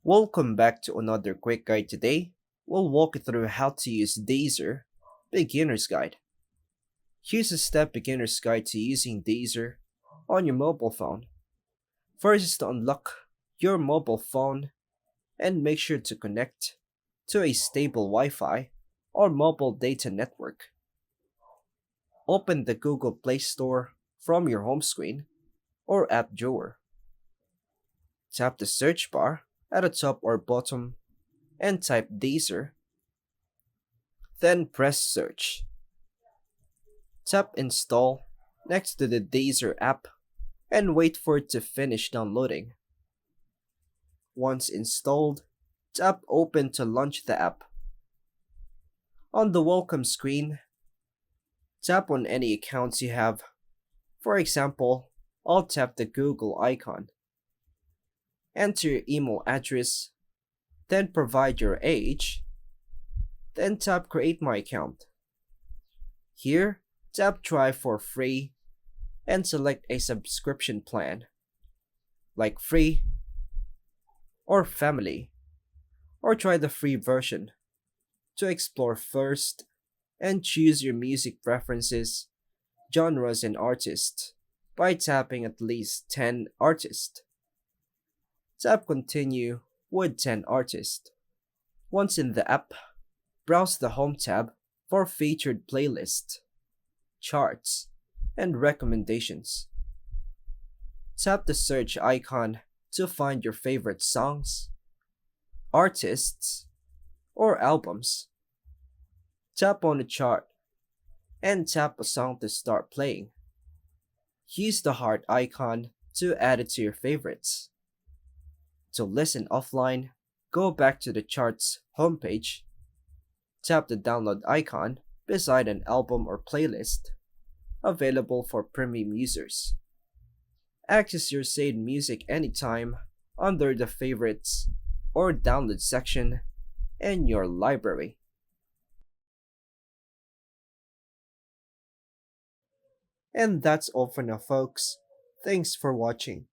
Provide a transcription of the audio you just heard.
Welcome back to another quick guide today. We'll walk you through how to use Deezer Beginner's Guide. Here's a step beginner's guide to using Deezer on your mobile phone. First is to unlock your mobile phone and make sure to connect to a stable Wi-Fi or mobile data network. Open the Google Play Store from your home screen or app drawer. Tap the search bar at the top or bottom and type Deezer, then press search. Tap install next to the Deezer app and wait for it to finish downloading. Once installed, tap open to launch the app. On the welcome screen, tap on any accounts you have. For example, I'll tap the Google icon. Enter your email address, then provide your age, then tap create my account. Here, tap try for free and select a subscription plan, like free or family, or try the free version to explore first and choose your music preferences, genres, and artists by tapping at least 10 artists. Tap continue with 10 artists. Once in the app, browse the home tab for featured playlists, charts, and recommendations. Tap the search icon to find your favorite songs, artists, or albums. Tap on the chart and tap a song to start playing. Use the heart icon to add it to your favorites. To listen offline, go back to the chart's homepage, tap the download icon beside an album or playlist available for premium users. Access your saved music anytime under the favorites or download section in your library. And that's all for now, folks. Thanks for watching.